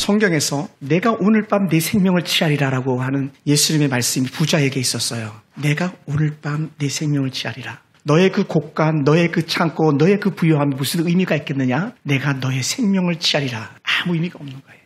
성경에서 내가 오늘 밤 내 생명을 취하리라라고 하는 예수님의 말씀이 부자에게 있었어요. 내가 오늘 밤 내 생명을 취하리라. 너의 그 곳간, 너의 그 창고, 너의 그 부유함이 무슨 의미가 있겠느냐? 내가 너의 생명을 취하리라. 아무 의미가 없는 거예요.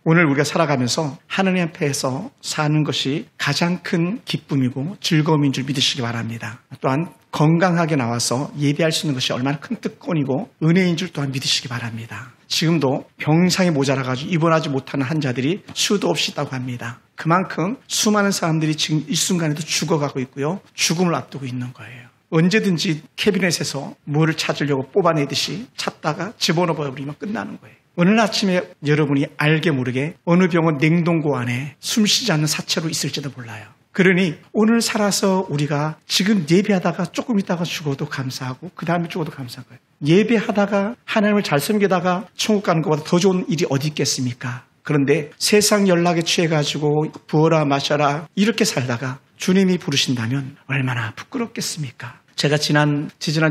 오늘 우리가 살아가면서 하나님 앞에서 사는 것이 가장 큰 기쁨이고 즐거움인 줄 믿으시기 바랍니다. 또한 건강하게 나와서 예배할 수 있는 것이 얼마나 큰 특권이고 은혜인 줄 또한 믿으시기 바랍니다. 지금도 병상이 모자라가지고 입원하지 못하는 환자들이 수도 없이 있다고 합니다. 그만큼 수많은 사람들이 지금 이 순간에도 죽어가고 있고요. 죽음을 앞두고 있는 거예요. 언제든지 캐비넷에서 뭐를 찾으려고 뽑아내듯이 찾다가 집어넣어버리면 끝나는 거예요. 오늘 아침에 여러분이 알게 모르게 어느 병원 냉동고 안에 숨쉬지 않는 사체로 있을지도 몰라요. 그러니 오늘 살아서 우리가 지금 예배하다가 조금 있다가 죽어도 감사하고 그 다음에 죽어도 감사한 거예요. 예배하다가 하나님을 잘 섬기다가 천국 가는 것보다 더 좋은 일이 어디 있겠습니까? 그런데 세상 연락에 취해가지고 부어라 마셔라 이렇게 살다가 주님이 부르신다면 얼마나 부끄럽겠습니까? 제가 지지난주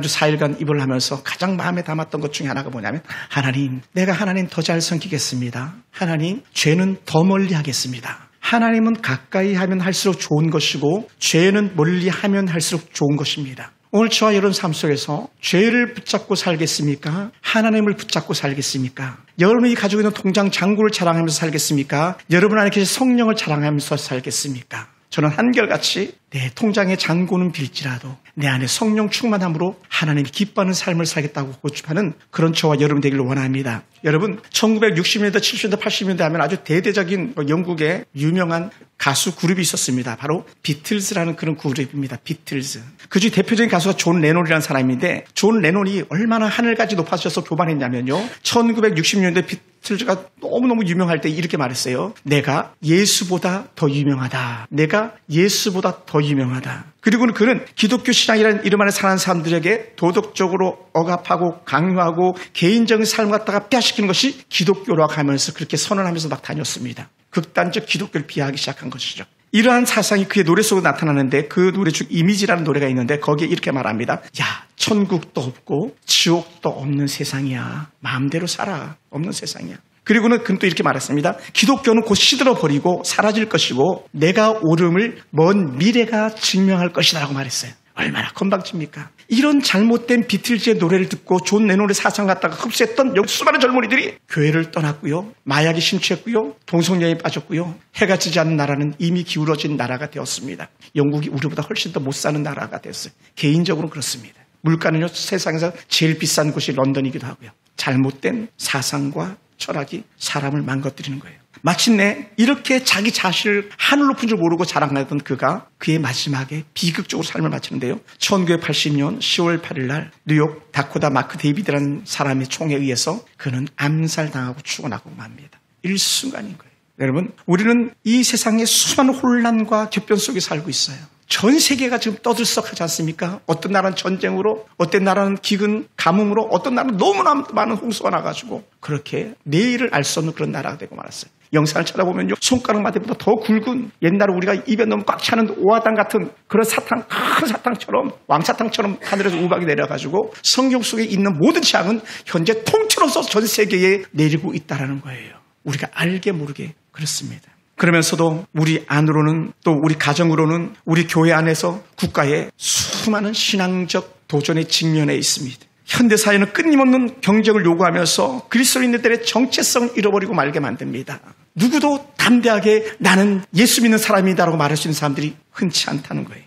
4일간 입을 하면서 가장 마음에 담았던 것 중에 하나가 뭐냐면 하나님, 내가 하나님 더 잘 섬기겠습니다. 하나님, 죄는 더 멀리 하겠습니다. 하나님은 가까이 하면 할수록 좋은 것이고 죄는 멀리 하면 할수록 좋은 것입니다. 오늘 저와 여러분 삶 속에서 죄를 붙잡고 살겠습니까? 하나님을 붙잡고 살겠습니까? 여러분이 가지고 있는 통장 잔고를 자랑하면서 살겠습니까? 여러분 안에 계신 성령을 자랑하면서 살겠습니까? 저는 한결같이 내 통장의 잔고는 빌지라도 내 안에 성령 충만함으로 하나님이 기뻐하는 삶을 살겠다고 고집하는 그런 저와 여러분 되기를 원합니다. 여러분 1960년대, 70년대, 80년대 하면 아주 대대적인 영국의 유명한 가수 그룹이 있었습니다. 바로 비틀즈라는 그런 그룹입니다. 비틀즈. 그중 대표적인 가수가 존 레논이라는 사람인데 존 레논이 얼마나 하늘까지 높아져서 교만했냐면요. 1960년대 비틀즈가 너무너무 유명할 때 이렇게 말했어요. 내가 예수보다 더 유명하다. 내가 예수보다 더 유명하다. 그리고는 그는 기독교 신앙이라는 이름 안에 사는 사람들에게 도덕적으로 억압하고 강요하고 개인적인 삶을 갖다가 폐하시키는 것이 기독교라고 하면서 그렇게 선언하면서 막 다녔습니다. 극단적 기독교를 비하하기 시작한 것이죠. 이러한 사상이 그의 노래 속에 나타나는데 그 노래 중 이미지라는 노래가 있는데 거기에 이렇게 말합니다. 야, 천국도 없고 지옥도 없는 세상이야. 마음대로 살아. 없는 세상이야. 그리고는 그는 또 이렇게 말했습니다. 기독교는 곧 시들어버리고 사라질 것이고 내가 옳음을 먼 미래가 증명할 것이다 라고 말했어요. 얼마나 건방집니까? 이런 잘못된 비틀즈의 노래를 듣고 존 레논의 사상 갖다가 흡수했던 수많은 젊은이들이 교회를 떠났고요. 마약에 심취했고요. 동성애에 빠졌고요. 해가 지지 않는 나라는 이미 기울어진 나라가 되었습니다. 영국이 우리보다 훨씬 더 못 사는 나라가 됐어요. 개인적으로 그렇습니다. 물가는요 세상에서 제일 비싼 곳이 런던이기도 하고요. 잘못된 사상과 철학이 사람을 망가뜨리는 거예요. 마침내 이렇게 자기 자신을 하늘 높은 줄 모르고 자랑하던 그가 그의 마지막에 비극적으로 삶을 마치는데요. 1980년 10월 8일 날 뉴욕 다코다 마크 데이비드라는 사람의 총에 의해서 그는 암살당하고 죽어나고 맙니다. 일순간인 거예요. 여러분, 우리는 이 세상의 수많은 혼란과 격변 속에 살고 있어요. 전 세계가 지금 떠들썩하지 않습니까? 어떤 나라는 전쟁으로, 어떤 나라는 기근, 가뭄으로, 어떤 나라는 너무나 많은 홍수가 나가지고 그렇게 내일을 알 수 없는 그런 나라가 되고 말았어요. 영상을 찾아보면요, 손가락마디보다 더 굵은 옛날에 우리가 입에 넣으면 꽉 차는 오아당 같은 그런 사탕, 큰 사탕처럼 왕사탕처럼 하늘에서 우박이 내려가지고 성경 속에 있는 모든 재앙은 현재 통째로서 전 세계에 내리고 있다는 거예요. 우리가 알게 모르게 그렇습니다. 그러면서도 우리 안으로는 또 우리 가정으로는 우리 교회 안에서 국가의 수많은 신앙적 도전에 직면해 있습니다. 현대사회는 끊임없는 경쟁을 요구하면서 그리스도인들의 정체성을 잃어버리고 말게 만듭니다. 누구도 담대하게 나는 예수 믿는 사람이다라고 말할 수 있는 사람들이 흔치 않다는 거예요.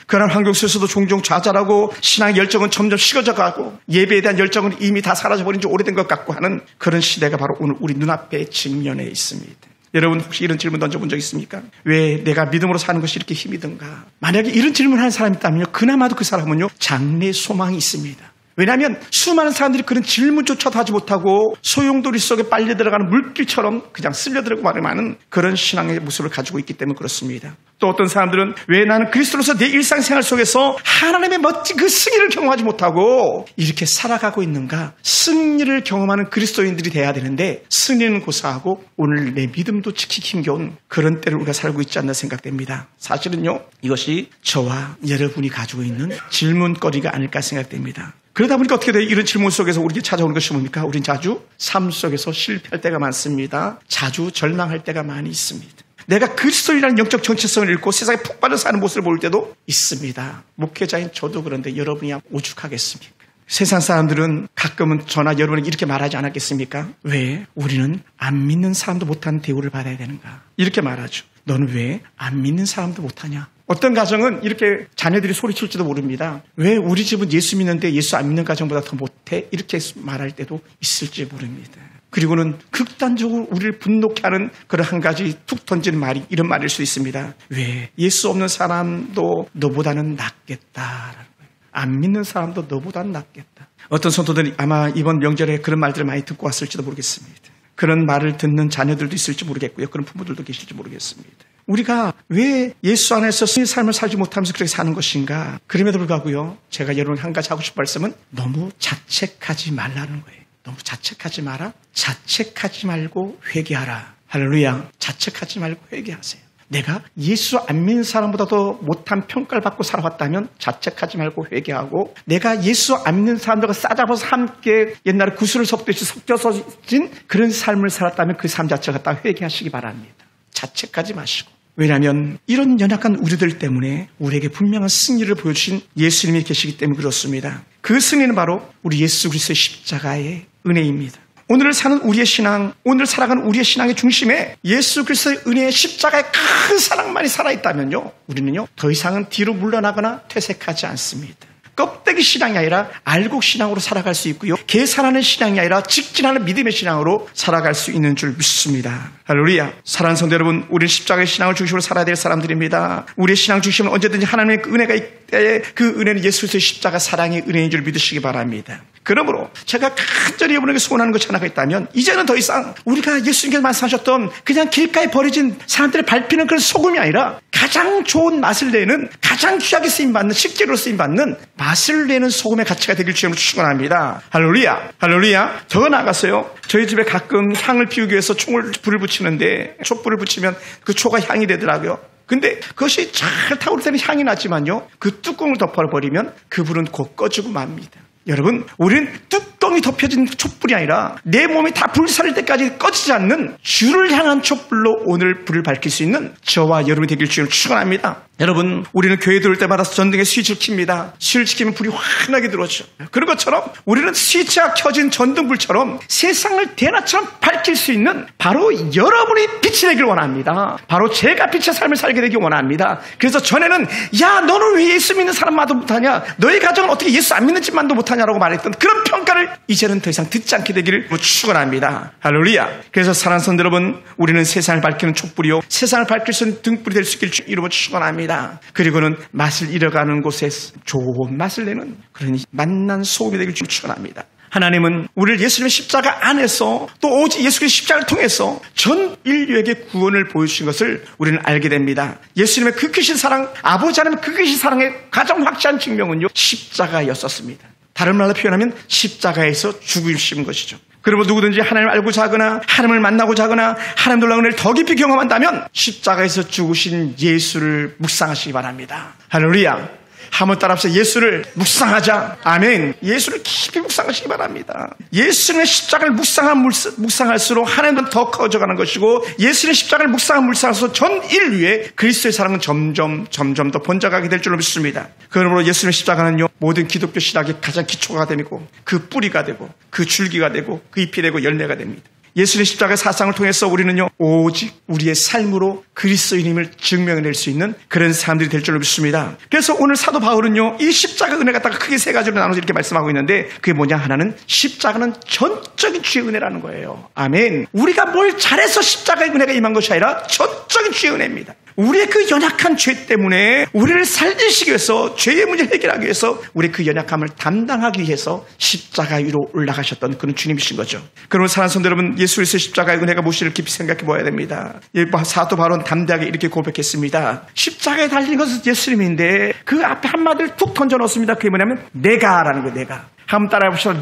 그런 환경 속에서도 종종 좌절하고 신앙의 열정은 점점 식어져 가고 예배에 대한 열정은 이미 다 사라져버린 지 오래된 것 같고 하는 그런 시대가 바로 오늘 우리 눈앞에 직면해 있습니다. 여러분 혹시 이런 질문 던져본 적 있습니까? 왜 내가 믿음으로 사는 것이 이렇게 힘이 든가? 만약에 이런 질문을 하는 사람이 있다면요, 그나마도 그 사람은요 장래 소망이 있습니다. 왜냐하면 수많은 사람들이 그런 질문조차도 하지 못하고 소용돌이 속에 빨려 들어가는 물길처럼 그냥 쓸려들고 말하는 그런 신앙의 모습을 가지고 있기 때문에 그렇습니다. 또 어떤 사람들은 왜 나는 그리스도로서 내 일상생활 속에서 하나님의 멋진 그 승리를 경험하지 못하고 이렇게 살아가고 있는가? 승리를 경험하는 그리스도인들이 돼야 되는데 승리는 고사하고 오늘 내 믿음도 지키기 힘겨운 그런 때를 우리가 살고 있지 않나 생각됩니다. 사실은요, 이것이 저와 여러분이 가지고 있는 질문거리가 아닐까 생각됩니다. 그러다 보니까 어떻게 돼요? 이런 질문 속에서 우리에게 찾아오는 것이 뭡니까? 우린 자주 삶 속에서 실패할 때가 많습니다. 자주 절망할 때가 많이 있습니다. 내가 그리스도인이라는 영적 정체성을 잃고 세상에 푹 빠져 사는 모습을 볼 때도 있습니다. 목회자인 저도 그런데 여러분이 오죽하겠습니까? 세상 사람들은 가끔은 저나 여러분에게 이렇게 말하지 않았겠습니까? 왜 우리는 안 믿는 사람도 못하는 대우를 받아야 되는가? 이렇게 말하죠. 너는 왜 안 믿는 사람도 못하냐? 어떤 가정은 이렇게 자녀들이 소리칠지도 모릅니다. 왜 우리 집은 예수 믿는데 예수 안 믿는 가정보다 더 못해? 이렇게 말할 때도 있을지 모릅니다. 그리고는 극단적으로 우리를 분노케 하는 그런 한 가지 툭 던지는 말이 이런 말일 수 있습니다. 왜 예수 없는 사람도 너보다는 낫겠다라는 거예요. 안 믿는 사람도 너보다는 낫겠다. 어떤 성도들이 아마 이번 명절에 그런 말들을 많이 듣고 왔을지도 모르겠습니다. 그런 말을 듣는 자녀들도 있을지 모르겠고요. 그런 부모들도 계실지 모르겠습니다. 우리가 왜 예수 안에서 승리의 삶을 살지 못하면서 그렇게 사는 것인가? 그럼에도 불구하고요. 제가 여러분 한 가지 하고 싶은 말씀은 너무 자책하지 말라는 거예요. 너무 자책하지 마라. 자책하지 말고 회개하라. 할렐루야. 자책하지 말고 회개하세요. 내가 예수 안 믿는 사람보다도 못한 평가를 받고 살아왔다면 자책하지 말고 회개하고, 내가 예수 안 믿는 사람들과 싸잡아서 함께 옛날에 구슬을 섞듯이 섞여서 진 그런 삶을 살았다면 그 삶 자체가 다 회개하시기 바랍니다. 자책하지 마시고. 왜냐하면 이런 연약한 우리들 때문에 우리에게 분명한 승리를 보여주신 예수님이 계시기 때문에 그렇습니다. 그 승리는 바로 우리 예수 그리스도의 십자가의 은혜입니다. 오늘 사는 우리의 신앙, 오늘 살아가는 우리의 신앙의 중심에 예수 그리스도의 은혜의 십자가의 큰 사랑만이 살아있다면요, 우리는요 더 이상은 뒤로 물러나거나 퇴색하지 않습니다. 껍데기 신앙이 아니라 알곡 신앙으로 살아갈 수 있고요, 계산하는 신앙이 아니라 직진하는 믿음의 신앙으로 살아갈 수 있는 줄 믿습니다. 할렐루야. 사랑하는 성도 여러분, 우리는 십자가의 신앙을 중심으로 살아야 될 사람들입니다. 우리의 신앙 중심은 언제든지 하나님의 그 은혜가 있을 때 그 은혜는 예수 그리스도의 십자가 사랑의 은혜인 줄 믿으시기 바랍니다. 그러므로 제가 간절히 여러분에게 소원하는 것이 하나가 있다면, 이제는 더 이상 우리가 예수님께서 말씀하셨던 그냥 길가에 버려진 사람들의 밟히는 그런 소금이 아니라 가장 좋은 맛을 내는, 가장 귀하게 쓰임받는, 식재료로 쓰임받는 맛을 내는 소금의 가치가 되길 주님으로 축원합니다. 할렐루야. 할렐루야. 더 나아가서요, 저희 집에 가끔 향을 피우기 위해서 불을 붙이는데, 촛불을 붙이면 그 초가 향이 되더라고요. 근데 그것이 잘 타오를 때는 향이 나지만요, 그 뚜껑을 덮어버리면 그 불은 곧 꺼지고 맙니다. 여러분, 우리는 뚜껑이 덮여진 촛불이 아니라 내 몸이 다 불살릴 때까지 꺼지지 않는 주를 향한 촛불로 오늘 불을 밝힐 수 있는 저와 여러분이 되길 주님을 축원합니다. 여러분, 우리는 교회 들어올 때마다 전등에 스위치를 킵니다. 스위치를 키면 불이 환하게 들어오죠. 그런 것처럼 우리는 스위치가 켜진 전등불처럼 세상을 대낮처럼 밝힐 수 있는 바로 여러분이 빛이 되길 원합니다. 바로 제가 빛의 삶을 살게 되길 원합니다. 그래서 전에는 야, 너는 왜 예수 믿는 사람만도 못하냐, 너희 가정은 어떻게 예수 안 믿는 집만도 못하냐라고 말했던 그런 평가를 이제는 더 이상 듣지 않게 되기를 축원합니다. 할렐루야. 그래서 사랑하는 성도 여러분, 우리는 세상을 밝히는 촛불이요, 세상을 밝힐 수 있는 등불이 될 수 있기를 이루어 축원합니다. 그리고는 맛을 잃어가는 곳에 좋은 맛을 내는 그런 맛난 소금이 되길 축원합니다. 하나님은 우리를 예수님의 십자가 안에서, 또 오직 예수님의 십자가를 통해서 전 인류에게 구원을 보여주신 것을 우리는 알게 됩니다. 예수님의 그 크신 사랑, 아버지 하나님의 그 크신 사랑의 가장 확실한 증명은요, 십자가였었습니다. 다른 말로 표현하면 십자가에서 죽으신 것이죠. 그리고 누구든지 하나님을 알고자 하거나 하나님을 만나고자 하거나 하나님 놀라운 은혜를 더 깊이 경험한다면 십자가에서 죽으신 예수를 묵상하시기 바랍니다. 할렐루야. 한번 따라합시다. 예수를 묵상하자. 아멘. 예수를 깊이 묵상하시기 바랍니다. 예수님의 십자가를 묵상할수록 하나님은 더 커져가는 것이고, 예수님의 십자가를 묵상할수록 전 인류의 그리스도의 사랑은 점점 더 번져가게 될 줄로 믿습니다. 그러므로 예수님의 십자가는요, 모든 기독교 신학의 가장 기초가 되고, 그 뿌리가 되고, 그 줄기가 되고, 그 잎이 되고 열매가 됩니다. 예수님의 십자가의 사상을 통해서 우리는요, 오직 우리의 삶으로 그리스도인임을 증명해낼 수 있는 그런 사람들이 될 줄로 믿습니다. 그래서 오늘 사도 바울은요, 이 십자가 은혜 갖다가 크게 세 가지로 나눠서 이렇게 말씀하고 있는데, 그게 뭐냐 하나는 십자가는 전적인 주의 은혜라는 거예요. 아멘. 우리가 뭘 잘해서 십자가의 은혜가 임한 것이 아니라 전적인 주의 은혜입니다. 우리의 그 연약한 죄 때문에 우리를 살리시기 위해서, 죄의 문제를 해결하기 위해서 우리의 그 연약함을 담당하기 위해서 십자가 위로 올라가셨던 그런 주님이신 거죠. 그러면 사랑하는 성도 여러분, 예수 그리스도의 십자가의 은혜가 무엇인지를 깊이 생각해 보아야 됩니다. 사도 바울은 담대하게 이렇게 고백했습니다. 십자가에 달린 것은 예수님인데 그 앞에 한마디를 툭 던져 넣었습니다. 그게 뭐냐면 내가라는 거예요. 내가. 한번 따라해 보시죠.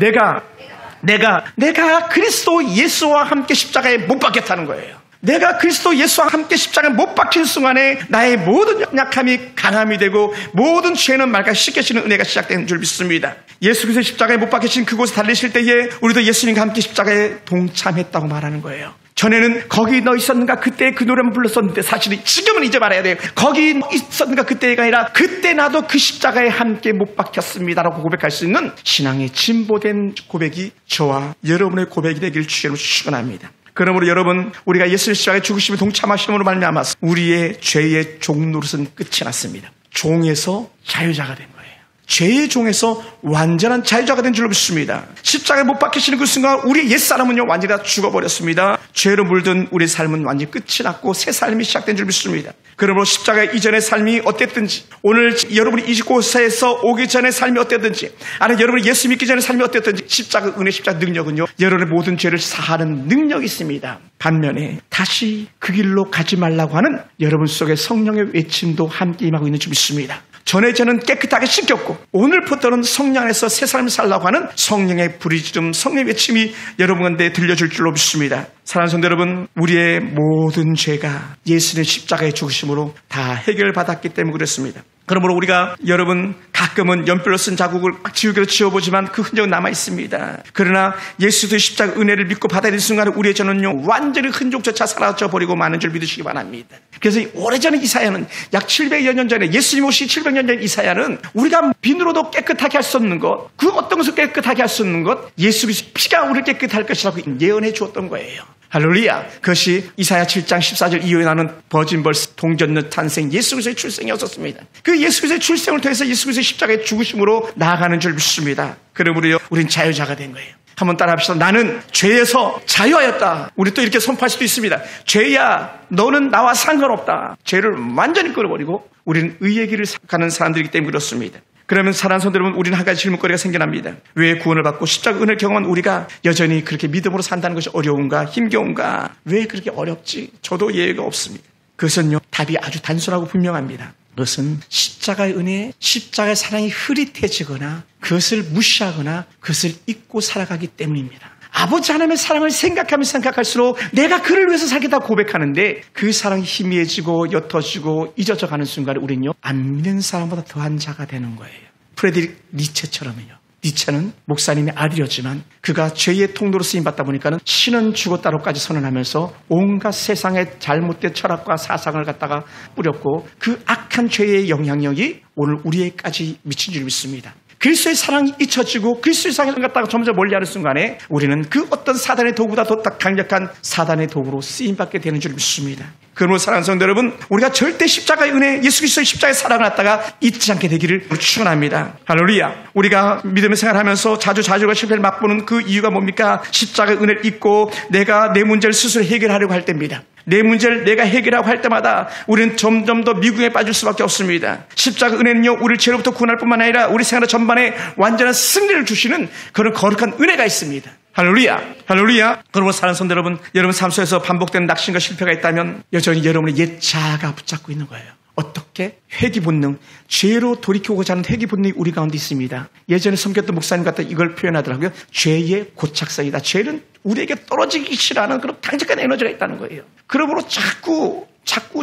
내가 그리스도 예수와 함께 십자가에 못 박혔다는 거예요. 내가 그리스도 예수와 함께 십자가에 못 박힌 순간에 나의 모든 약함이 강함이 되고 모든 죄는 말까 씻겨지는 은혜가 시작되는 줄 믿습니다. 예수 그리스도 십자가에 못 박히신 그곳에 달리실 때에 우리도 예수님과 함께 십자가에 동참했다고 말하는 거예요. 전에는 거기 너 있었는가 그때 그 노래만 불렀었는데 사실은 지금은 이제 말해야 돼요. 거기 있었는가 그때가 아니라 그때 나도 그 십자가에 함께 못 박혔습니다라고 고백할 수 있는 신앙의 진보된 고백이 저와 여러분의 고백이 되길 주님으로 축원합니다. 그러므로 여러분, 우리가 예수의 십자가에 죽으심에 동참하심으로 말미암아서 우리의 죄의 종노릇은 끝이 났습니다. 종에서 자유자가 된 거예요. 죄의 종에서 완전한 자유자가 된 줄로 믿습니다. 십자가에 못 박히시는 그 순간 우리의 옛사람은요 완전히 다 죽어버렸습니다. 죄로 물든 우리의 삶은 완전히 끝이 났고 새 삶이 시작된 줄 믿습니다. 그러므로 십자가 이전의 삶이 어땠든지, 오늘 여러분이 이곳에서 오기 전의 삶이 어땠든지, 아니면 여러분이 예수 믿기 전의 삶이 어땠든지 십자가 은혜, 십자가 능력은요 여러분의 모든 죄를 사하는 능력이 있습니다. 반면에 다시 그 길로 가지 말라고 하는 여러분 속에 성령의 외침도 함께 임하고 있는 줄 믿습니다. 전에 저는 깨끗하게 씻겼고 오늘부터는 성령 안에서 새 삶을 살라고 하는 성령의 부르짖음, 성령의 외침이 여러분 가운데 들려줄 줄로 믿습니다. 사랑하는 성도 여러분, 우리의 모든 죄가 예수의 십자가의 죽으심으로 다 해결받았기 때문에 그렇습니다. 그러므로 우리가 여러분 가끔은 연필로 쓴 자국을 지우개로 지워보지만 그 흔적은 남아있습니다. 그러나 예수의 십자가 은혜를 믿고 받아들인 순간에 우리의 죄는요 완전히 흔적조차 사라져버리고 마는 줄 믿으시기 바랍니다. 그래서 오래전에 이사야는 약 700여 년 전에, 예수님 오시 700년 전 이사야는 우리가 비누로도 깨끗하게 할 수 없는 것, 그 어떤 것을 깨끗하게 할 수 없는 것, 예수 그리스도의 피가 우리를 깨끗하게 할 것이라고 예언해 주었던 거예요. 할렐루야. 그것이 이사야 7장 14절 이후에 나는 버진벌스 동전녀 탄생 예수 그리스도의 출생이었었습니다. 그 예수 그리스도의 출생을 통해서 예수 그리스도의 십자가의 죽으심으로 나아가는 줄 믿습니다. 그러므로요 우린 자유자가 된 거예요. 한번 따라합시다. 나는 죄에서 자유하였다. 우리 또 이렇게 선포할 수도 있습니다. 죄야 너는 나와 상관없다. 죄를 완전히 끊어버리고 우리는 의의 길을 가는 사람들이기 때문에 그렇습니다. 그러면 사랑하는 성도 여러분, 우리는 한 가지 질문거리가 생겨납니다. 왜 구원을 받고 십자가 은혜를 경험한 우리가 여전히 그렇게 믿음으로 산다는 것이 어려운가, 힘겨운가? 왜 그렇게 어렵지? 저도 이해가 없습니다. 그것은요 답이 아주 단순하고 분명합니다. 그것은 십자가의 은혜, 십자가의 사랑이 흐릿해지거나 그것을 무시하거나 그것을 잊고 살아가기 때문입니다. 아버지 하나님의 사랑을 생각하면 생각할수록 내가 그를 위해서 살겠다 고백하는데 그 사랑이 희미해지고 옅어지고 잊어져 가는 순간에 우리는요 안 믿는 사람보다 더한 자가 되는 거예요. 프레드릭 니체처럼요. 니체는 목사님의 아들이었지만 그가 죄의 통로로 쓰임받다 보니까는 신은 죽었다로까지 선언하면서 온갖 세상의 잘못된 철학과 사상을 갖다가 뿌렸고 그 악한 죄의 영향력이 오늘 우리에까지 미친 줄 믿습니다. 그리스도의 사랑이 잊혀지고 그리스도의 사랑을 갖다가 점점 멀리하는 순간에 우리는 그 어떤 사단의 도구보다 더 강력한 사단의 도구로 쓰임받게 되는 줄 믿습니다. 그러므로 사랑하는 성도 여러분, 우리가 절대 십자가의 은혜, 예수 그리스도의 십자가의 사랑을 갖다가 잊지 않게 되기를 축원합니다. 할렐루야. 우리가 믿음의 생활을 하면서 자주가 실패를 맛보는 그 이유가 뭡니까? 십자가의 은혜를 잊고 내가 내 문제를 스스로 해결하려고 할 때입니다. 내 문제를 내가 해결하고 할 때마다 우리는 점점 더 미궁에 빠질 수밖에 없습니다. 십자가 은혜는요 우리를 죄로부터 구원할 뿐만 아니라 우리 생활 전반에 완전한 승리를 주시는 그런 거룩한 은혜가 있습니다. 할렐루야. 할렐루야. 그러므로 사랑하는 성도 여러분, 여러분 삶 속에서 반복되는 낙심과 실패가 있다면 여전히 여러분의 옛 자아가 붙잡고 있는 거예요. 어떻게? 회귀 본능, 죄로 돌이키고자 하는 회귀 본능이 우리 가운데 있습니다. 예전에 섬겼던 목사님 같은 이걸 표현하더라고요. 죄의 고착성이다. 죄는 우리에게 떨어지기 싫어하는 그런 강력한 에너지가 있다는 거예요. 그러므로 자꾸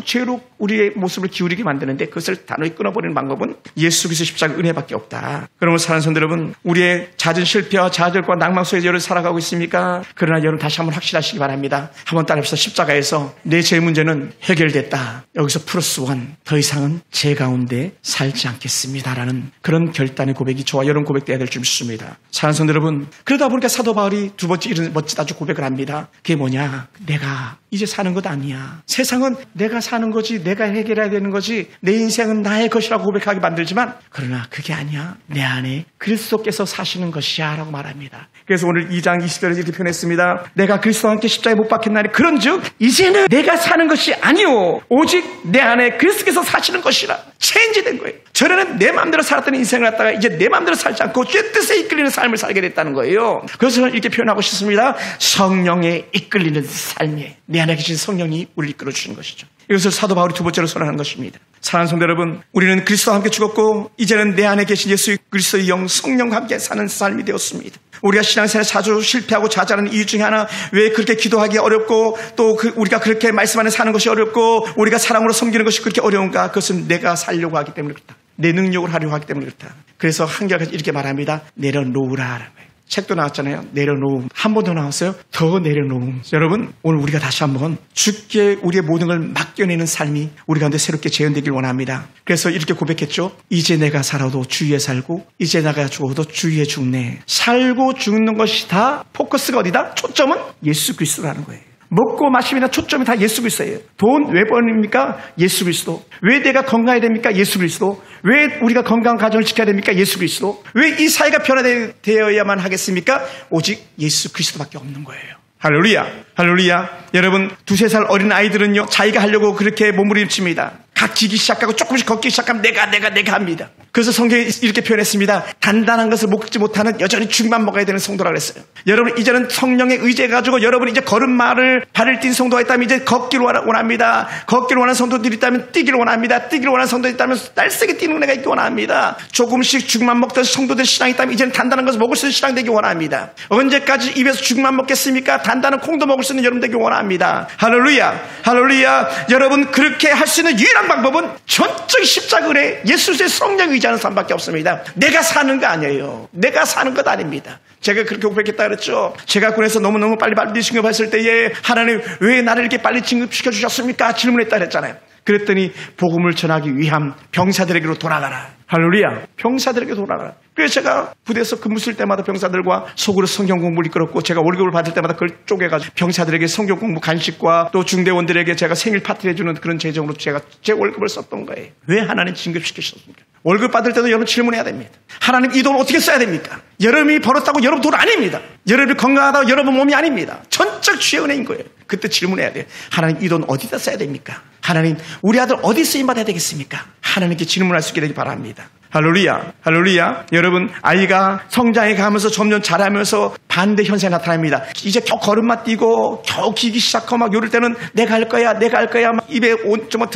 죄로 우리의 모습을 기울이게 만드는데 그것을 단호히 끊어버리는 방법은 예수 그리스도의 십자가 은혜밖에 없다. 그러면 사랑하는 성도 여러분, 우리의 잦은 실패와 좌절과 낭망 속에 여러분 살아가고 있습니까? 그러나 여러분 다시 한번 확실하시기 바랍니다. 한번 따라합시다. 십자가에서 내 죄 문제는 해결됐다. 여기서 플러스 원, 더 이상은 죄 가운데 살지 않겠습니다라는 그런 결단의 고백이 저와 여러분 고백돼야 될 줄 믿습니다. 사랑하는 성도 여러분, 그러다 보니까 사도 바울이 두 번째 이런 멋진 아주 고백을 합니다. 그게 뭐냐? 내가 이제 사는 것 아니야. 세상은 내가 사는 거지, 내가 해결해야 되는 거지, 내 인생은 나의 것이라고 고백하게 만들지만 그러나 그게 아니야. 내 안에 그리스도께서 사시는 것이야 라고 말합니다. 그래서 오늘 2장 20절에 이렇게 표현했습니다. 내가 그리스도와 함께 십자가에 못 박혔나니 그런즉 이제는 내가 사는 것이 아니오 오직 내 안에 그리스도께서 사시는 것이라. 체인지된 거예요. 전에는 내 마음대로 살았던 인생을 갖다가 이제 내 마음대로 살지 않고 죄 뜻에 이끌리는 삶을 살게 됐다는 거예요. 그래서 저는 이렇게 표현하고 싶습니다. 성령에 이끌리는 삶에 내 안에 계신 성령이 우리를 이끌어 주시는 것이죠. 것이죠. 이것을 사도 바울이 두 번째로 선언하는 것입니다. 사랑하는 성도 여러분, 우리는 그리스도와 함께 죽었고 이제는 내 안에 계신 예수 그리스도의 영 성령과 함께 사는 삶이 되었습니다. 우리가 신앙생활에 자주 실패하고 좌절하는 이유 중에 하나, 왜 그렇게 기도하기 어렵고 또 우리가 그렇게 말씀 안에 사는 것이 어렵고 우리가 사랑으로 섬기는 것이 그렇게 어려운가? 그것은 내가 살려고 하기 때문에 그렇다. 내 능력을 하려고 하기 때문에 그렇다. 그래서 한결같이 이렇게 말합니다. 내려놓으라 하는 거예요. 책도 나왔잖아요. 내려놓음. 한 번 더 나왔어요. 더 내려놓음. 여러분, 오늘 우리가 다시 한번 주께 우리의 모든 걸 맡겨내는 삶이 우리 가운데 새롭게 재현되길 원합니다. 그래서 이렇게 고백했죠. 이제 내가 살아도 주 위에 살고 이제 내가 죽어도 주 위에 죽네. 살고 죽는 것이 다 포커스가 어디다? 초점은 예수 그리스도라는 거예요. 먹고 마심이나 초점이 다 예수 그리스도예요. 돈 왜 버립니까? 예수 그리스도. 왜 내가 건강해야 됩니까? 예수 그리스도. 왜 우리가 건강한 가정을 지켜야 됩니까? 예수 그리스도. 왜 이 사회가 변화되어야만 하겠습니까? 오직 예수 그리스도밖에 없는 거예요. 할렐루야, 할렐루야. 여러분, 2-3살 어린 아이들은요, 자기가 하려고 그렇게 몸부림칩니다. 걷기 시작하고 조금씩 걷기 시작하면 내가 합니다. 그래서 성경이 이렇게 표현했습니다. 단단한 것을 먹지 못하는 여전히 죽만 먹어야 되는 성도라 그랬어요. 여러분, 이제는 성령에 의지해가지고 여러분 이제 걸음마를 발을 띈 성도가 있다면 이제 걷기를 원합니다. 걷기를 원하는 성도들이 있다면 뛰기를 원합니다. 뛰기를 원하는 성도들이 있다면 날쌔게 뛰는 은혜가 있기 원합니다. 조금씩 죽만 먹던 성도들 신앙이 있다면 이제는 단단한 것을 먹을 수 있는 신앙 되기 원합니다. 언제까지 입에서 죽만 먹겠습니까? 단단한 콩도 먹을 수 있는 여러분 되기 원합니다. 할렐루야, 할렐루야. 여러분, 그렇게 할 수 있는 유일한 방법은 전적 십자가 은혜, 예수의 성령 의지하는 삶밖에 없습니다. 내가 사는 거 아니에요. 내가 사는 것 아닙니다. 제가 그렇게 고백했다 그랬죠. 제가 군에서 너무너무 빨리 진급했을 때에 하나님 왜 나를 이렇게 빨리 진급시켜 주셨습니까? 질문했다 그랬잖아요. 그랬더니 복음을 전하기 위함 병사들에게로 돌아가라. 할렐루야. 병사들에게 돌아가라. 그래서 제가 부대에서 근무 쓸 때마다 병사들과 속으로 성경 공부를 이끌었고, 제가 월급을 받을 때마다 그걸 쪼개가지고 병사들에게 성경 공부 간식과 또 중대원들에게 제가 생일 파티를 해주는 그런 재정으로 제가 제 월급을 썼던 거예요. 왜 하나님 진급시키셨습니까? 월급 받을 때도 여러분 질문해야 됩니다. 하나님 이 돈 어떻게 써야 됩니까? 여러분이 벌었다고 여러분 돈 아닙니다. 여러분이 건강하다고 여러분 몸이 아닙니다. 전적 주의 은혜인 거예요. 그때 질문해야 돼요. 하나님 이 돈 어디다 써야 됩니까? 하나님 우리 아들 어디 쓰임받아야 되겠습니까? 하나님께 질문할 수 있게 되기 바랍니다. 할렐루야, 할렐루야. 여러분, 아이가 성장해 가면서 점점 자라면서 반대 현상이 나타납니다. 이제 겨우 걸음마 뛰고 겨우 기기 시작하고 막 이럴 때는 내가 할 거야 막 입에 정말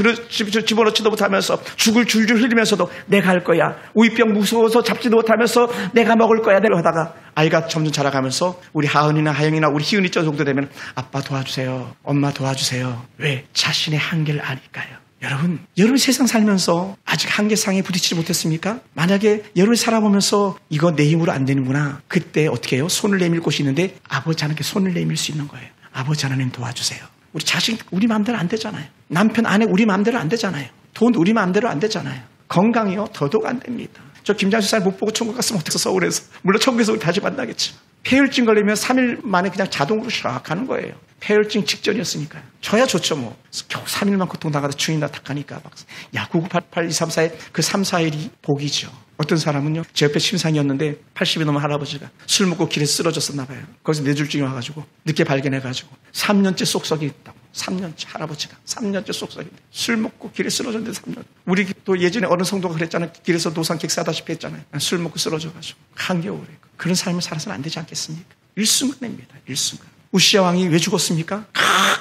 집어넣지도 못하면서 죽을 줄줄 흘리면서도 내가 할 거야. 우유병 무서워서 잡지도 못하면서 내가 먹을 거야 내가 하다가 아이가 점점 자라가면서 우리 하은이나 하영이나 우리 희은이 정도 되면 아빠 도와주세요, 엄마 도와주세요. 왜? 자신의 한계를 아니까요. 여러분 세상 살면서 아직 한계상에 부딪히지 못했습니까? 만약에 여러분 살아보면서 이거 내 힘으로 안 되는구나. 그때 어떻게 해요? 손을 내밀 곳이 있는데 아버지 하나님께 손을 내밀 수 있는 거예요. 아버지 하나님 도와주세요. 우리 자식 우리 마음대로 안 되잖아요. 남편 아내 우리 마음대로 안 되잖아요. 돈 우리 마음대로 안 되잖아요. 건강이요 더더욱 안 됩니다. 저 김장수 살 못 보고 천국 갔으면 어떡해서 서울에서. 물론 천국에서 우리 다시 만나겠지. 폐혈증 걸리면 3일 만에 그냥 자동으로 시작하는 거예요. 폐혈증 직전이었으니까요. 저야 좋죠 뭐. 겨우 3일만 고통당하다 주인나 탁하니까 막. 야 9988234에 그 3-4일이 복이죠. 어떤 사람은요. 제 옆에 심상이었는데 80이 넘은 할아버지가 술 먹고 길에서 쓰러졌었나 봐요. 거기서 뇌졸중이 와가지고 늦게 발견해가지고 3년째 쏙썩이 있다고. 3년째 할아버지가 3년째 쏙썩이 술 먹고 길에 쓰러졌는데 3년. 우리 또 예전에 어느 성도가 그랬잖아요. 길에서 노상객 싸다시피 했잖아요. 술 먹고 쓰러져가지고 한겨울에 그런 삶을 살아서는 안 되지 않겠습니까? 일순간입니다. 일순간. 우시아 왕이 왜 죽었습니까?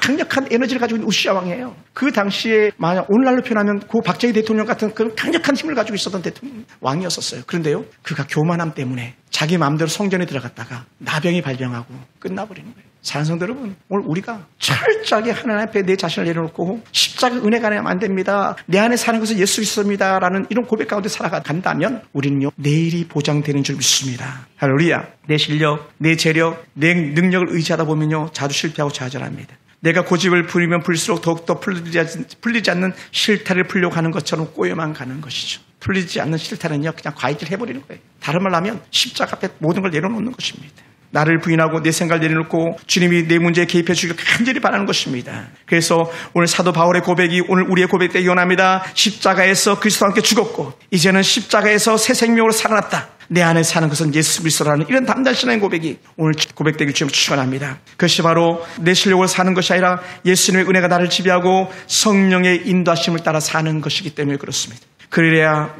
강력한 에너지를 가지고 있는 우시아 왕이에요. 그 당시에 만약 오늘날로 표현하면 고 박정희 대통령 같은 그런 강력한 힘을 가지고 있었던 대통령 왕이었었어요. 그런데요, 그가 교만함 때문에 자기 마음대로 성전에 들어갔다가 나병이 발병하고 끝나버리는 거예요. 사랑하는 성도 여러분, 오늘 우리가 철저하게 하나님 앞에 내 자신을 내려놓고 십자가 은혜가 아니면 안 됩니다. 내 안에 사는 것은 예수 그리스도입니다. 라는 이런 고백 가운데 살아간다면 우리는요, 내일이 보장되는 줄 믿습니다. 할렐루야. 내 실력, 내 재력, 내 능력을 의지하다 보면요, 자주 실패하고 좌절합니다. 내가 고집을 부리면 부릴수록 더욱더 풀리지 않는 실타를 풀려고 하는 것처럼 꼬여만 가는 것이죠. 풀리지 않는 실타는요, 그냥 과잉질 해버리는 거예요. 다른 말로 하면 십자가 앞에 모든 걸 내려놓는 것입니다. 나를 부인하고 내 생각을 내려놓고 주님이 내 문제에 개입해 주기를 간절히 바라는 것입니다. 그래서 오늘 사도 바울의 고백이 오늘 우리의 고백 되기 원합니다. 십자가에서 그리스도와 함께 죽었고 이제는 십자가에서 새 생명으로 살아났다. 내 안에 사는 것은 예수 그리스도라는 이런 담대한 신앙의 고백이 오늘 고백되길 주님 축원합니다. 그것이 바로 내 실력으로 사는 것이 아니라 예수님의 은혜가 나를 지배하고 성령의 인도하심을 따라 사는 것이기 때문에 그렇습니다. 그래야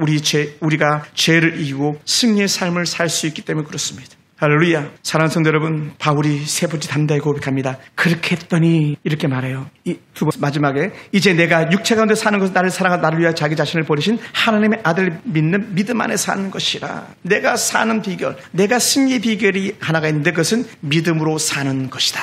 우리가 죄를 이기고 승리의 삶을 살 수 있기 때문에 그렇습니다. 할렐루야. 사랑하는 성도 여러분, 바울이 세 번째 담대하게 고백합니다. 그렇게 했더니 이렇게 말해요. 이 두 번째 마지막에 이제 내가 육체 가운데 사는 것은 나를 사랑하고 나를 위하여 자기 자신을 버리신 하나님의 아들을 믿는 믿음 안에 사는 것이라. 내가 사는 비결, 내가 승리의 비결이 하나가 있는데 그것은 믿음으로 사는 것이다.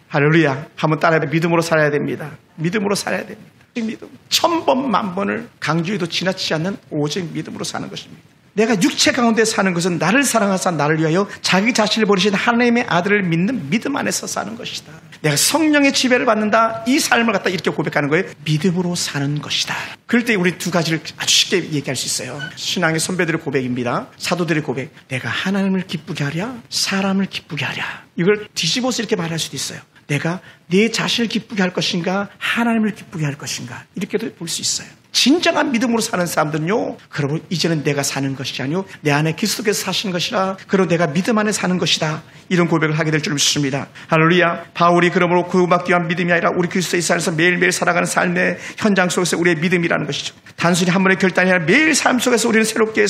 할렐루야. 한번 따라해봐. 믿음으로 살아야 됩니다. 믿음으로 살아야 됩니다. 믿음. 1000번 만번을 강조해도 지나치지 않는 오직 믿음으로 사는 것입니다. 내가 육체 가운데 사는 것은 나를 사랑하사 나를 위하여 자기 자신을 버리신 하나님의 아들을 믿는 믿음 안에서 사는 것이다. 내가 성령의 지배를 받는다. 이 삶을 갖다 이렇게 고백하는 거예요. 믿음으로 사는 것이다. 그럴 때 우리 두 가지를 아주 쉽게 얘기할 수 있어요. 신앙의 선배들의 고백입니다. 사도들의 고백. 내가 하나님을 기쁘게 하랴 사람을 기쁘게 하랴. 이걸 뒤집어서 이렇게 말할 수도 있어요. 내가 내 자신을 기쁘게 할 것인가 하나님을 기쁘게 할 것인가 이렇게도 볼 수 있어요. 진정한 믿음으로 사는 사람들은요, 그러면 이제는 내가 사는 것이 아니요 내 안에 그리스도께서 사시는 것이라. 그리고 내가 믿음 안에 사는 것이다. 이런 고백을 하게 될 줄 믿습니다. 할렐루야. 바울이 그러므로 구원받기 위한 믿음이 아니라 우리 그리스도의 안에서 매일매일 살아가는 삶의 현장 속에서 우리의 믿음이라는 것이죠. 단순히 한 번의 결단이 아니라 매일 삶 속에서 우리는 새롭게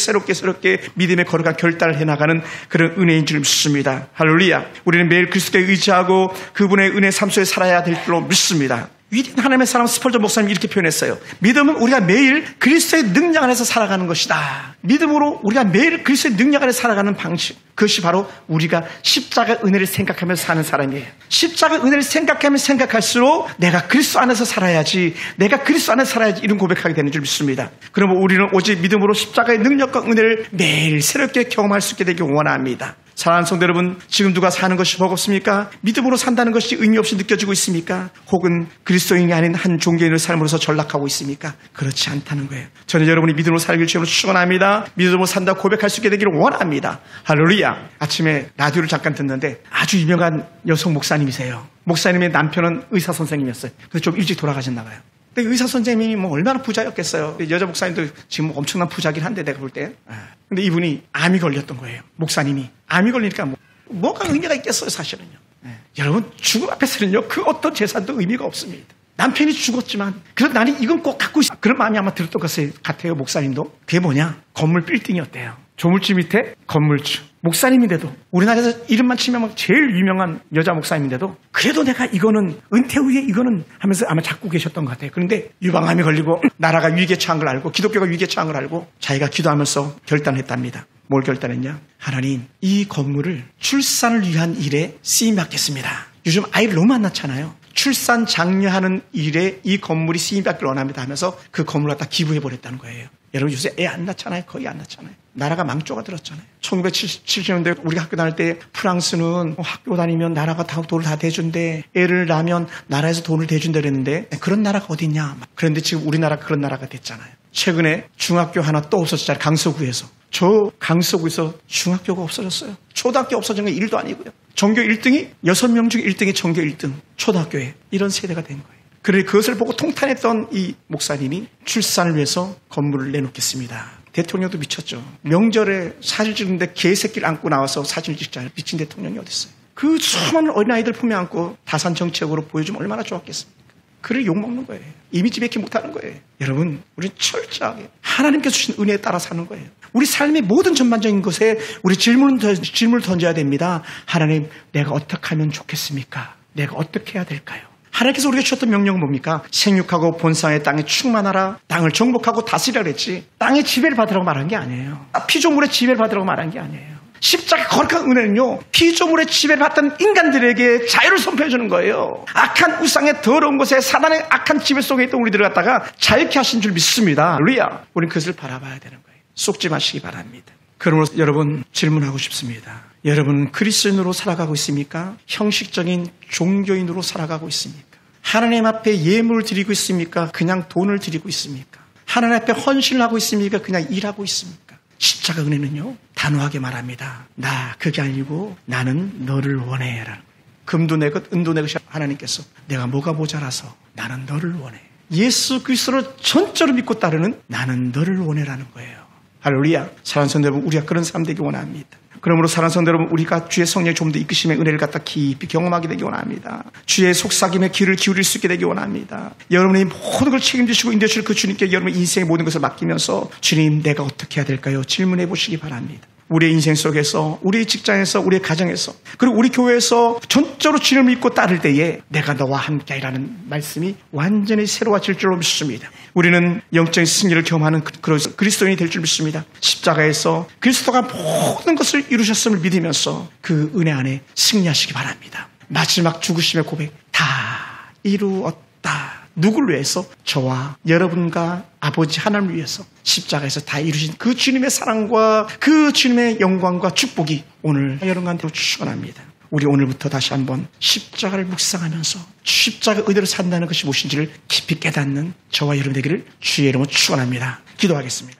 믿음의 걸어가 결단을 해나가는 그런 은혜인 줄 믿습니다. 할렐루야. 우리는 매일 그리스도에 의지하고 그분의 은혜 삶 속에 살아야 될 줄로 믿습니다. 위대한 하나님의 사람 스펄전 목사님이 이렇게 표현했어요. 믿음은 우리가 매일 그리스도의 능력 안에서 살아가는 것이다. 믿음으로 우리가 매일 그리스도의 능력 안에서 살아가는 방식, 그것이 바로 우리가 십자가 은혜를 생각하면서 사는 사람이에요. 십자가 은혜를 생각하면 생각할수록 내가 그리스도 안에서 살아야지, 내가 그리스도 안에서 살아야지 이런 고백하게 되는 줄 믿습니다. 그러면 우리는 오직 믿음으로 십자가의 능력과 은혜를 매일 새롭게 경험할 수 있게 되길 원합니다. 사랑하는 성도 여러분, 지금 누가 사는 것이 버겁습니까? 믿음으로 산다는 것이 의미 없이 느껴지고 있습니까? 혹은 그리스도인이 아닌 한 종교인의 삶으로서 전락하고 있습니까? 그렇지 않다는 거예요. 저는 여러분이 믿음으로 살길 주님으로 축원합니다. 믿음으로 산다고 고백할 수 있게 되기를 원합니다. 할렐루야. 아침에 라디오를 잠깐 듣는데 아주 유명한 여성 목사님이세요. 목사님의 남편은 의사 선생님이었어요. 그래서 좀 일찍 돌아가셨나 봐요. 근데 의사 선생님이 뭐 얼마나 부자였겠어요. 여자 목사님도 지금 엄청난 부자긴 한데 내가 볼 때. 근데 이분이 암이 걸렸던 거예요. 목사님이. 암이 걸리니까 뭐가 의미가 있겠어요, 사실은요. 여러분, 죽음 앞에서는요, 그 어떤 재산도 의미가 없습니다. 남편이 죽었지만, 그래도 나는 이건 꼭 갖고 있어. 그런 마음이 아마 들었던 것 같아요, 목사님도. 그게 뭐냐? 건물 빌딩이었대요. 조물주 밑에 건물주. 목사님인데도, 우리나라에서 이름만 치면 막 제일 유명한 여자 목사님인데도, 그래도 내가 이거는, 은퇴 후에 이거는 하면서 아마 잡고 계셨던 것 같아요. 그런데 유방암이 걸리고, 나라가 위기에 처한 걸 알고, 기독교가 위기에 처한 걸 알고, 자기가 기도하면서 결단했답니다. 뭘 결단했냐? 하나님, 이 건물을 출산을 위한 일에 쓰임받겠습니다. 요즘 아이를 너무 안 낳잖아요. 출산 장려하는 일에 이 건물이 쓰임받기를 원합니다 하면서 그 건물을 갖다 기부해버렸다는 거예요. 여러분, 요새 애 안 낳잖아요. 거의 안 낳잖아요. 나라가 망조가 들었잖아요. 1970년대 우리가 학교 다닐 때 프랑스는 학교 다니면 나라가 다 돈을 다 대준대. 애를 낳으면 나라에서 돈을 대준다 그랬는데 그런 나라가 어디 있냐. 그런데 지금 우리나라가 그런 나라가 됐잖아요. 최근에 중학교 하나 또 없어졌잖아요. 강서구에서. 저 강서구에서 중학교가 없어졌어요. 초등학교 없어진 건 1도 아니고요. 전교 1등이 6명 중 1등이 전교 1등. 초등학교에. 이런 세대가 된 거예요. 그래 그것을 보고 통탄했던 이 목사님이 출산을 위해서 건물을 내놓겠습니다. 대통령도 미쳤죠. 명절에 사진 찍는데 개새끼를 안고 나와서 사진을 찍잖아요. 미친 대통령이 어디 있어요. 그 수많은 어린아이들 품에 안고 다산 정책으로 보여주면 얼마나 좋았겠습니까? 그를 욕먹는 거예요. 이미지 베끼 못하는 거예요. 여러분, 우리는 철저하게 하나님께서 주신 은혜에 따라 사는 거예요. 우리 삶의 모든 전반적인 것에 우리 질문을 던져야 됩니다. 하나님, 내가 어떻게 하면 좋겠습니까? 내가 어떻게 해야 될까요? 하나님께서 우리가 주셨던 명령은 뭡니까? 생육하고 본상의 땅에 충만하라. 땅을 정복하고 다스리라 그랬지. 땅의 지배를 받으라고 말한 게 아니에요. 피조물의 지배를 받으라고 말한 게 아니에요. 십자가 거룩한 은혜는요, 피조물의 지배를 받던 인간들에게 자유를 선포해 주는 거예요. 악한 우상의 더러운 곳에 사단의 악한 지배 속에 있던 우리들을 갖다가 자유케 하신 줄 믿습니다. 할렐루야. 우리는 그것을 바라봐야 되는 거예요. 속지 마시기 바랍니다. 그러므로 여러분 질문하고 싶습니다. 여러분 그리스도인으로 살아가고 있습니까? 형식적인 종교인으로 살아가고 있습니까? 하나님 앞에 예물을 드리고 있습니까? 그냥 돈을 드리고 있습니까? 하나님 앞에 헌신을 하고 있습니까? 그냥 일하고 있습니까? 십자가 은혜는요, 단호하게 말합니다. 그게 아니고 나는 너를 원해라는 거예요. 금도 내 것, 은도 내 것이 하나님께서 내가 뭐가 모자라서 나는 너를 원해. 예수 그리스도를 전적으로 믿고 따르는 나는 너를 원해라는 거예요. 할렐루야. 사랑하는 성도 여러분, 우리가 그런 삶 되기 원합니다. 그러므로 사랑하는 성도 여러분, 우리가 주의 성령의 좀 더 이끄심의 은혜를 갖다 깊이 경험하게 되기 원합니다. 주의 속삭임에 귀를 기울일 수 있게 되기 원합니다. 여러분이 모든 걸 책임지시고 인도하실 그 주님께 여러분의 인생의 모든 것을 맡기면서 주님, 내가 어떻게 해야 될까요? 질문해 보시기 바랍니다. 우리의 인생 속에서, 우리 직장에서, 우리의 가정에서, 그리고 우리 교회에서 전적으로 주님을 믿고 따를 때에 내가 너와 함께이라는 말씀이 완전히 새로워질 줄로 믿습니다. 우리는 영적인 승리를 경험하는 그리스도인이 될 줄 믿습니다. 십자가에서 그리스도가 모든 것을 이루셨음을 믿으면서 그 은혜 안에 승리하시기 바랍니다. 마지막 죽으심의 고백, 다 이루었다. 누구를 위해서? 저와 여러분과 아버지 하나님을 위해서 십자가에서 다 이루신 그 주님의 사랑과 그 주님의 영광과 축복이 오늘 여러분한테 축원합니다. 우리 오늘부터 다시 한번 십자가를 묵상하면서 십자가 의대로 산다는 것이 무엇인지를 깊이 깨닫는 저와 여러분 되기를 주의 이름으로 축원합니다. 기도하겠습니다.